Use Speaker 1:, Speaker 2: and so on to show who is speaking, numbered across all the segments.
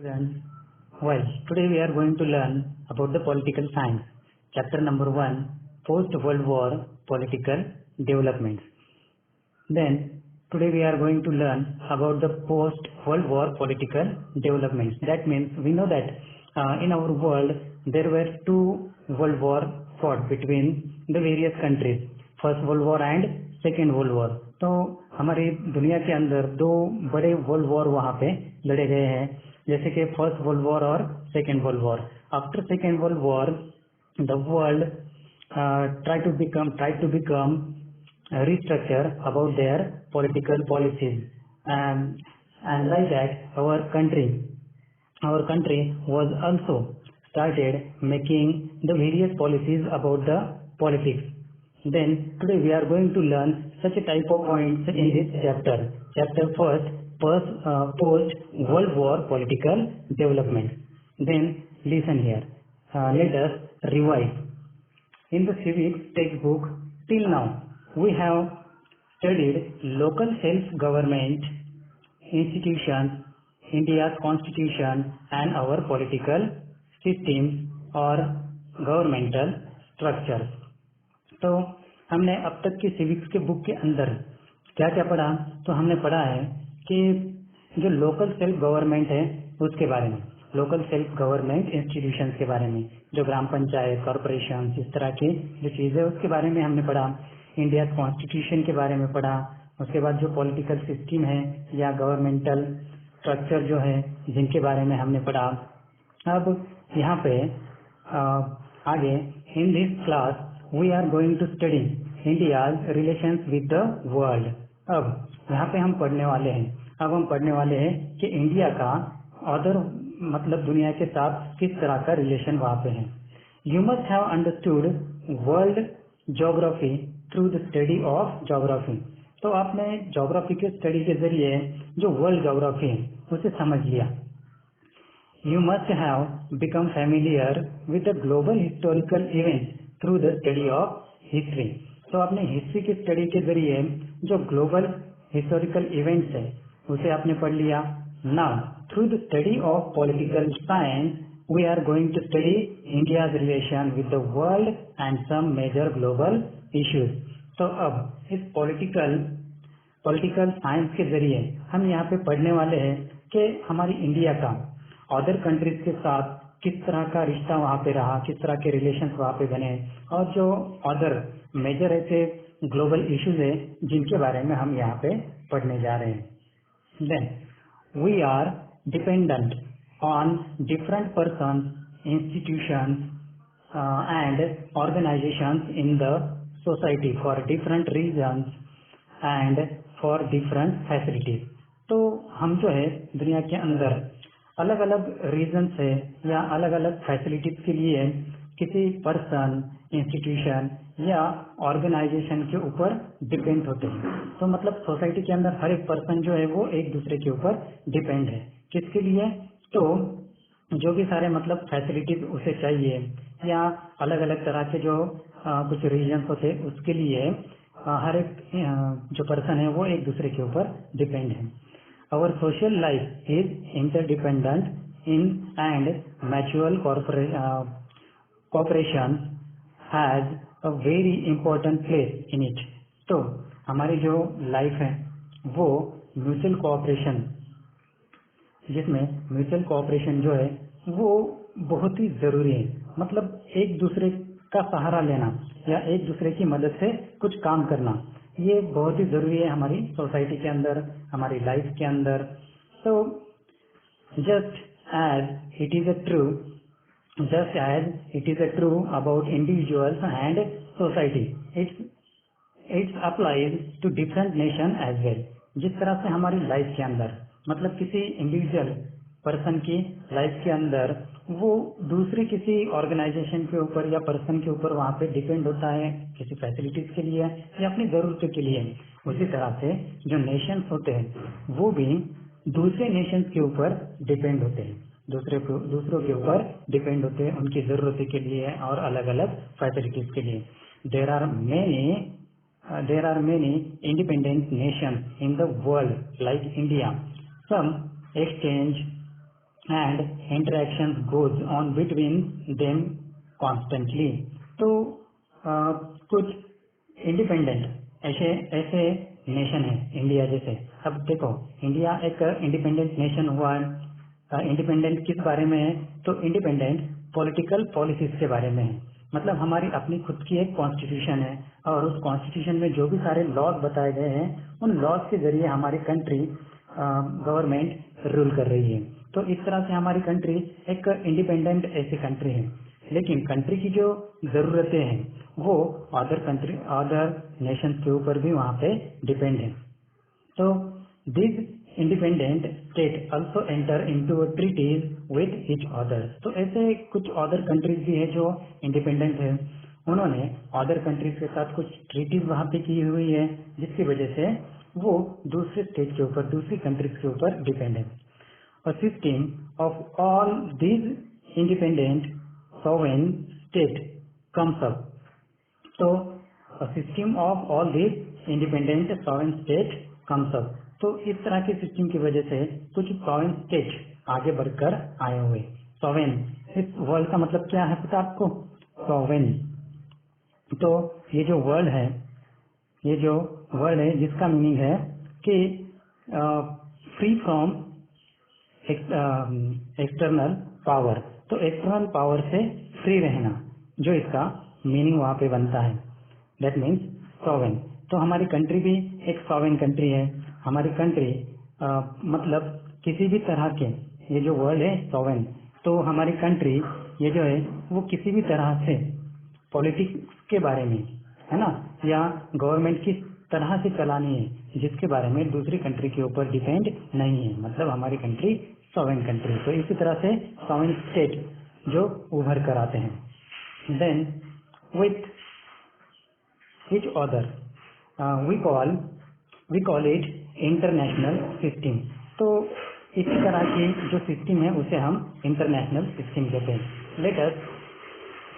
Speaker 1: Students, well, today we are going to learn about the political science. Chapter number 1, Post-World War Political Developments. Then, today we are going to learn about the post-World War political developments. That means we know that in our world there were two world war fought between the various countries, First World War and Second World War. तो हमारी दुनिया के अंदर दो बड़े world war वहाँ पे लड़े गए हैं, जैसे कि फर्स्ट वर्ल्ड वॉर और second world war. After second world war the world tried to become restructure about their political policies, and like that our country was also started making the various policies about the politics. Then today we are going to learn such a type of points in this chapter. Chapter first, post World War political development. Then listen here. Let us revise. In the civics textbook, till now we have studied local self-government institutions, India's constitution, and our political systems or governmental structures. तो हमने अब तक की civics के book के अंदर क्या क्या पढ़ा? तो हमने पढ़ा है कि जो लोकल सेल्फ गवर्नमेंट है उसके बारे में, लोकल सेल्फ गवर्नमेंट इंस्टीट्यूशंस के बारे में, जो ग्राम पंचायत, कॉरपोरेशन, इस तरह की जो चीज़ें उसके बारे में हमने पढ़ा. इंडिया कॉन्स्टिट्यूशन के बारे में पढ़ा. उसके बाद जो पॉलिटिकल सिस्टम है या गवर्नमेंटल स्ट्रक्चर जो है जिनके बारे में हमने पढ़ा. अब यहाँ पे आगे in this class we are going to study India's relations with the world. अब यहाँ पे हम पढ़ने वाले हैं कि इंडिया का अदर मतलब दुनिया के साथ किस तरह का रिलेशन वहाँ पे है. You must have understood world geography through the study of geography. तो आपने ज्योग्राफी के स्टडी के जरिए जो वर्ल्ड ज्योग्राफी है उसे समझ लिया. You must have become familiar with the global historical events through the study of history. तो आपने हिस्ट्री की स्टडी के जरिए जो ग्लोबल हिस्टोरिकल इवेंट्स है उसे आपने पढ़ लिया. Now through the study of political science we are going to study India's relation with the world and some major global issues. तो अब इस पॉलिटिकल साइंस के जरिए हम यहाँ पे पढ़ने वाले हैं कि हमारी इंडिया का अदर कंट्रीज के साथ किस तरह का रिश्ता वहाँ पे रहा, किस तरह के रिलेशंस वहाँ पे बने, और जो अदर मेजर ऐसे ग्लोबल इश्यूज है जिनके बारे में हम यहाँ पे पढ़ने जा रहे हैं. Then we are dependent on different persons, institutions and organisations in the society for different reasons and for different facilities. तो हम जो है दुनिया के अंदर अलग अलग रीजन्स है या अलग अलग फैसिलिटीज के लिए किसी पर्सन, इंस्टीट्यूशन या ऑर्गेनाइजेशन के ऊपर डिपेंड होते हैं. तो मतलब सोसाइटी के अंदर हर एक पर्सन जो है वो एक दूसरे के ऊपर डिपेंड है. किसके लिए? तो जो भी सारे मतलब फैसिलिटीज उसे चाहिए या अलग अलग तरह के जो कुछ रीजन्स होते हैं उसके लिए हर एक जो पर्सन है वो एक दूसरे के ऊपर डिपेंड है. Our social life is interdependent in and mutual cooperation has a very important place in it. तो हमारी जो लाइफ है वो म्यूचुअल कोऑपरेशन, जिसमें म्यूचुअल कोऑपरेशन जो है वो बहुत ही जरूरी है. मतलब एक दूसरे का सहारा लेना या एक दूसरे की मदद से कुछ काम करना, ये बहुत ही जरूरी है हमारी सोसाइटी के अंदर, हमारी लाइफ के अंदर. तो just as it is a true about individuals and society, it's applies to different nation as well. जिस तरह से हमारी लाइफ के अंदर मतलब किसी इंडिविजुअल पर्सन की लाइफ के अंदर वो दूसरे किसी ऑर्गेनाइजेशन के ऊपर या पर्सन के ऊपर वहाँ पे डिपेंड होता है किसी फैसिलिटीज के लिए या अपनी जरूरतों के लिए, उसी तरह से जो नेशंस होते हैं वो भी दूसरे नेशंस के ऊपर डिपेंड होते हैं, दूसरों के ऊपर डिपेंड होते हैं उनकी जरूरतों के लिए और अलग अलग फैसिलिटीज के लिए. There are many independent nations in the world like India. Some exchange and interactions goes on between them constantly. तो कुछ इंडिपेंडेंट ऐसे ऐसे नेशन है इंडिया जैसे। अब देखो इंडिया एक इंडिपेंडेंट नेशन हुआ है। इंडिपेंडेंट किस बारे में है? तो इंडिपेंडेंट पॉलिटिकल पॉलिसीज के बारे में है। मतलब हमारी अपनी खुद की एक कॉन्स्टिट्यूशन है और उस कॉन्स्टिट्यूशन में जो भी सारे लॉज बताए गए हैं उन लॉज के जरिए हमारी कंट्री गवर्नमेंट रूल कर रही है। तो इस तरह से हमारी कंट्री एक इंडिपेंडेंट ऐसी कंट्री है। लेकिन कंट्री की जो जरूरतें हैं वो अदर नेशन के ऊपर भी वहाँ पे डिपेंड है। तो this independent state also enter into treaties with each other. तो ऐसे कुछ अदर कंट्रीज भी है जो इंडिपेंडेंट है, उन्होंने अदर कंट्रीज के साथ कुछ ट्रीटीज वहाँ पे की हुई है जिसकी वजह से वो दूसरे स्टेट के ऊपर दूसरी कंट्रीज के ऊपर डिपेंड है। A system of all these independent sovereign state comes up. So, a system of all these independent sovereign state comes up. तो इस तरह के सिस्टम की वजह से कुछ sovereign state आगे बढ़कर आए हुए। sovereign इस वर्ड का मतलब क्या है पता आपको? sovereign। तो ये जो वर्ड है जिसका मीनिंग है कि फ्री फ्रॉम एक्सटर्नल पावर। तो एक्सटर्नल पावर से फ्री रहना जो इसका मीनिंग वहाँ पे बनता है, दैट मीन्स सॉवेन। तो हमारी कंट्री भी एक सॉवेन कंट्री है। हमारी कंट्री मतलब किसी भी तरह के, ये जो वर्ड है सॉवेन, तो हमारी कंट्री ये जो है वो किसी भी तरह से पॉलिटिक्स के बारे में है ना, या गवर्नमेंट किस तरह से चलानी है जिसके बारे में दूसरी कंट्री के ऊपर डिपेंड नहीं है। मतलब हमारी कंट्री सॉवेन कंट्री। तो इसी तरह से सॉवेन स्टेट जो उभर कर आते हैं। Then with which other we call it international system. तो इसी तरह की जो सिस्टम है उसे हम इंटरनेशनल सिस्टम कहते हैं। Let us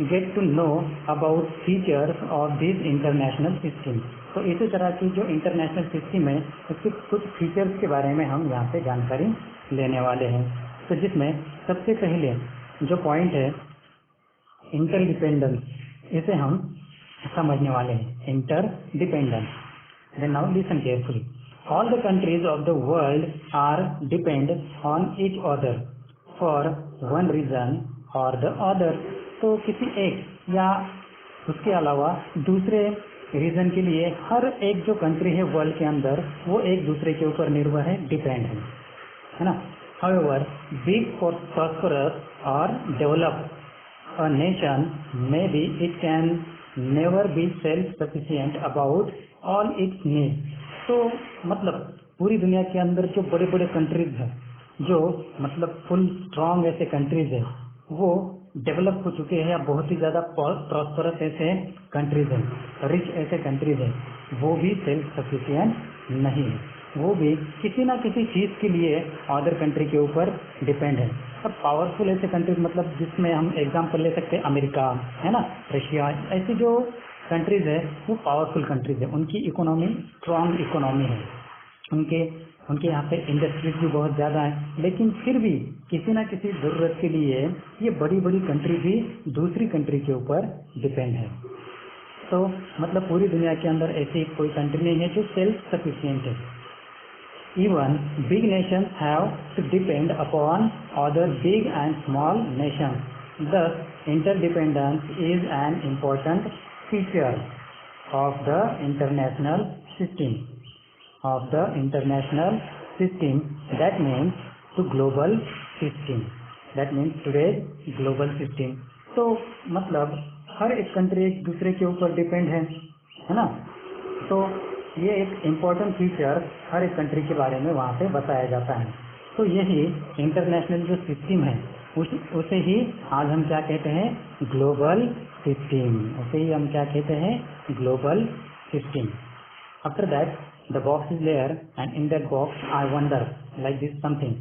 Speaker 1: get to know about features of this international system. तो इसी तरह की जो इंटरनेशनल सिस्टम है उसके कुछ फीचर्स के बारे में हम यहाँ पे जानकारी लेने वाले हैं। तो जिसमें सबसे पहले जो पॉइंट है इंटरडिपेंडेंस, इसे हम समझने वाले हैं। Interdependence. Then now listen carefully. All the countries of the world are depend on each other for one reason और द अदर। तो किसी एक या उसके अलावा दूसरे रीजन के लिए हर एक जो कंट्री है वर्ल्ड के अंदर वो एक दूसरे के ऊपर निर्भर है, डिपेंड है ना। However, big prosperous or developed a nation, maybe it can never be self-sufficient about all its needs. तो मतलब पूरी दुनिया के अंदर जो बड़े बड़े कंट्रीज हैं, जो मतलब फुल स्ट्रांग ऐसे कंट्रीज है, वो डेवलप हो चुके हैं या बहुत ही ज्यादा प्रॉस्परस ऐसे कंट्रीज हैं, रिच ऐसे कंट्रीज हैं, वो भी सेल्फ सफिशिएंट नहीं है। वो भी किसी ना किसी चीज के लिए अदर कंट्री के ऊपर डिपेंड है। अब पावरफुल ऐसे कंट्रीज मतलब जिसमें हम एग्जांपल ले सकते हैं अमेरिका है ना, रशिया, ऐसी जो कंट्रीज है वो पावरफुल कंट्रीज है। उनकी इकोनॉमी स्ट्रांग इकोनॉमी है, उनके यहाँ पे इंडस्ट्रीज भी बहुत ज़्यादा है, लेकिन फिर भी किसी ना किसी ज़रूरत के लिए ये बड़ी बड़ी कंट्री भी दूसरी कंट्री के ऊपर डिपेंड है। तो मतलब पूरी दुनिया के अंदर ऐसी कोई कंट्री नहीं है जो सेल्फ सफिशिएंट है। Even big nations have to depend upon other big and small nations. Thus, interdependence is an important feature of the international system. That means to global system. That means today's global system. तो मतलब हर एक country एक दूसरे के ऊपर depend है ना। तो ये एक इम्पोर्टेंट फीचर हर एक कंट्री के बारे में वहाँ पे बताया जाता है। तो यही इंटरनेशनल जो सिस्टम है उसे ही आज हम क्या कहते हैं, ग्लोबल सिस्टम। उसे ही हम क्या कहते हैं, global system. After that the box is there and in that box I wonder like this something,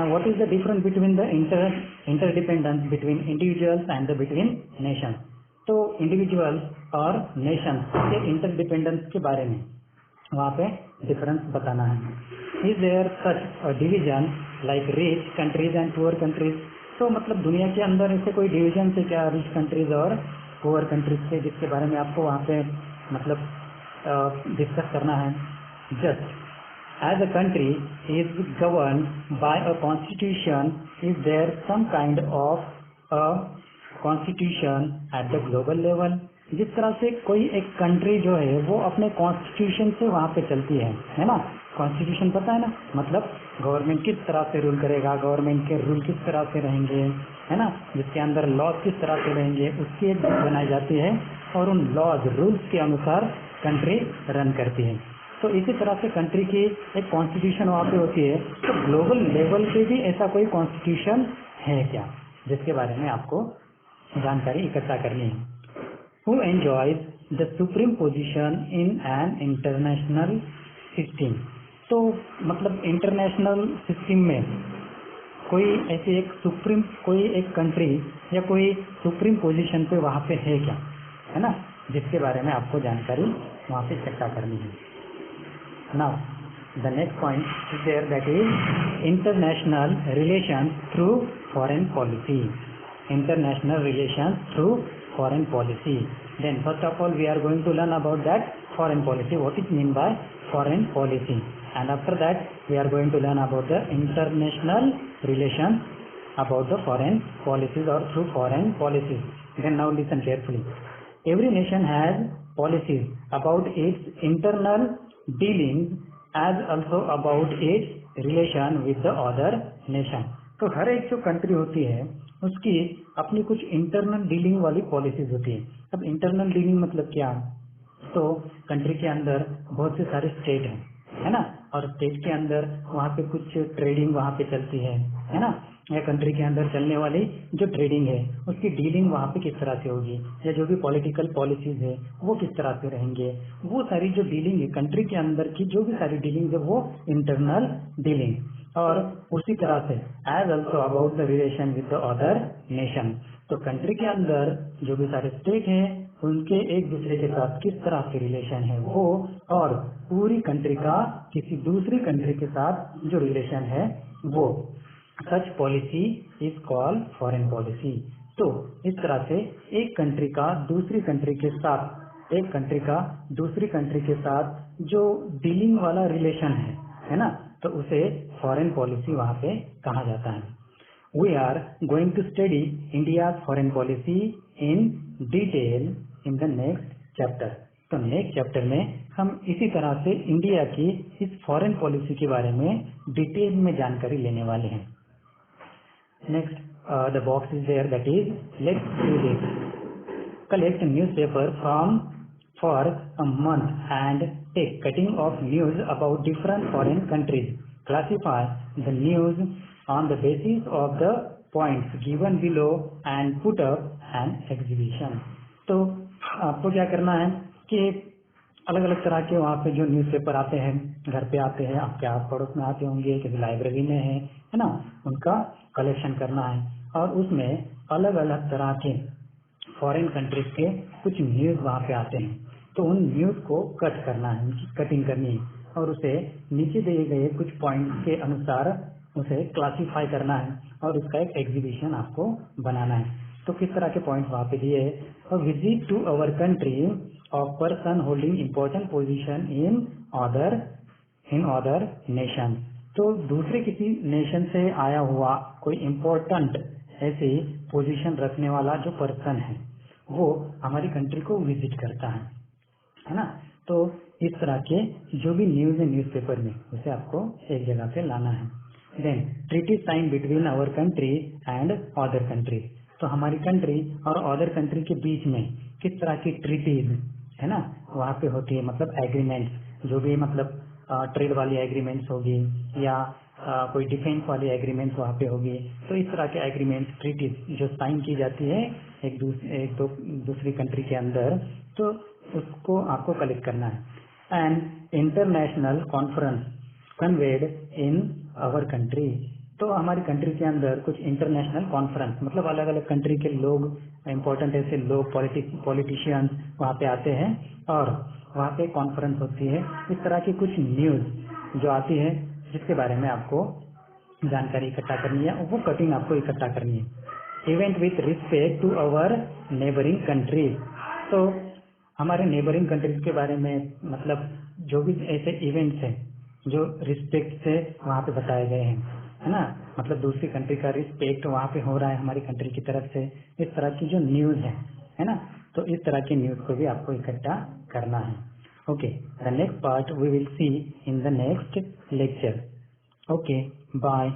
Speaker 1: what is the difference between the interdependence between individuals and the between nations. तो individual और nation के interdependence के बारे में वहाँ पे difference बताना है। Is there such a division like rich countries and poor countries. तो मतलब दुनिया के अंदर ऐसे कोई डिवीजन है क्या रिच कंट्रीज और पुअर कंट्रीज के, जिसके बारे में आपको वहाँ पे मतलब डिस्कस करना है। Just as a country is governed by a constitution, is there some kind of a constitution at the global level? जिस तरह से कोई एक कंट्री जो है वो अपने कॉन्स्टिट्यूशन से वहाँ पे चलती है ना। कॉन्स्टिट्यूशन पता है ना, मतलब गवर्नमेंट किस तरह से रूल करेगा, गवर्नमेंट के रूल किस तरह से रहेंगे, है ना, जिसके अंदर लॉज किस तरह से रहेंगे, उसकी एक बुक बनाई जाती है और उन लॉज रूल्स के अनुसार कंट्री रन करती है। तो इसी तरह से कंट्री की एक कॉन्स्टिट्यूशन वहाँ पे होती है। तो ग्लोबल लेवल पे भी ऐसा कोई कॉन्स्टिट्यूशन है क्या, जिसके बारे में आपको जानकारी इकट्ठा करनी है। Who enjoys the supreme position in an international system? तो मतलब इंटरनेशनल सिस्टम में कोई ऐसी एक सुप्रीम, कोई एक कंट्री या कोई सुप्रीम पोजीशन पे वहाँ पे है क्या, है ना, जिसके बारे में आपको जानकारी वहाँ पे इकट्ठा करनी है। Now, the next point is there, that is international relations through foreign policy. International relations through foreign policy. Then first of all we are going to learn about that foreign policy, what is mean by foreign policy, and after that we are going to learn about the international relations about the foreign policies or through foreign policies. Then now listen carefully. Every nation has policies about its internal dealings as also about its relation with the other nation. तो हर एक जो country होती है उसकी अपनी कुछ internal dealing वाली policies होती है। अब इंटरनल डीलिंग मतलब क्या? तो कंट्री के अंदर बहुत से सारे स्टेट हैं, है ना, और स्टेट के अंदर वहाँ पे कुछ ट्रेडिंग वहाँ पे चलती है ना, या कंट्री के अंदर चलने वाली जो ट्रेडिंग है उसकी डीलिंग वहाँ पे किस तरह से होगी, या जो भी पॉलिटिकल पॉलिसीज है वो किस तरह से रहेंगे, वो सारी जो डीलिंग है कंट्री के अंदर की, जो भी सारी डीलिंग है वो इंटरनल डीलिंग। और उसी तरह से as also about the relation with the other nation. तो कंट्री के अंदर जो भी सारे स्टेट हैं उनके एक दूसरे के साथ किस तरह से रिलेशन है वो, और पूरी कंट्री का किसी दूसरी कंट्री के साथ जो रिलेशन है वो, such policy is called foreign policy. तो इस तरह से एक कंट्री का दूसरी कंट्री के साथ, एक कंट्री का दूसरी कंट्री के साथ जो डीलिंग वाला रिलेशन है ना, तो उसे फॉरेन पॉलिसी वहाँ पे कहा जाता है। We are going to study India's foreign policy in detail in the next chapter. तो नेक्स्ट चैप्टर में हम इसी तरह से इंडिया की इस फॉरेन पॉलिसी के बारे में डिटेल में जानकारी लेने वाले हैं। Next the box is there, that is let's do this. Collect newspaper from for a month and take cutting of news about different foreign countries. Classify the news on the basis of the points given below and put up an exhibition. तो आपको क्या करना है कि अलग अलग तरह के वहाँ पे जो न्यूज़पेपर आते हैं, घर पे आते हैं, आपके आस पड़ोस में आते होंगे, किसी लाइब्रेरी में है ना, उनका कलेक्शन करना है और उसमें अलग अलग तरह के फॉरेन कंट्रीज के कुछ न्यूज़ वहाँ पे आते हैं। तो उन न्यूज़ को कट करना है, उनकी कटिंग करनी है और उसे नीचे दिए गए कुछ पॉइंट्स के अनुसार उसे क्लासिफाई करना है और उसका एक एग्जीबिशन आपको बनाना है। तो किस तरह के पॉइंट्स वहाँ पे दिए है, visit to our country of person holding important position in other nation. तो दूसरे किसी नेशन से आया हुआ कोई इम्पोर्टेंट ऐसी पोजीशन रखने वाला जो पर्सन है वो हमारी कंट्री को विजिट करता है ना। तो इस तरह के जो भी न्यूज है न्यूज़पेपर में उसे आपको एक जगह पे लाना है। Then treaty signed between our country and other countries. तो हमारी कंट्री और अदर कंट्री के बीच में किस तरह की ट्रीटीज है ना वहाँ पे होती है, मतलब एग्रीमेंट्स, जो भी मतलब ट्रेड वाली एग्रीमेंट्स होगी या कोई डिफेंस वाली एग्रीमेंट्स वहाँ पे होगी। तो इस तरह के एग्रीमेंट्स, ट्रीटीज जो साइन की जाती है एक दूसरी कंट्री के अंदर, तो उसको आपको कलेक्ट करना है। And international conference convened in our country. तो हमारी कंट्री के अंदर कुछ इंटरनेशनल कॉन्फ्रेंस, मतलब अलग अलग कंट्री के लोग, इम्पोर्टेंट ऐसे लोग, पॉलिटिशियंस वहाँ पे आते हैं और वहाँ पे कॉन्फ्रेंस होती है। इस तरह की कुछ न्यूज़ जो आती है जिसके बारे में आपको जानकारी इकट्ठा करनी है, वो कटिंग आपको इकट्ठा करनी है। Event with respect to our neighbouring countries, तो हमारे नेबरिंग कंट्रीज के बारे में, मतलब जो भी ऐसे इवेंट्स हैं जो रिस्पेक्ट से वहाँ पे बताए गए हैं, है ना, मतलब दूसरी कंट्री का रिस्पेक्ट वहाँ पे हो रहा है हमारी कंट्री की तरफ से, इस तरह की जो न्यूज़ है ना, तो इस तरह की न्यूज़ को भी आपको इकट्ठा करना है। Okay, the next part we will see in the next lecture. Okay, bye.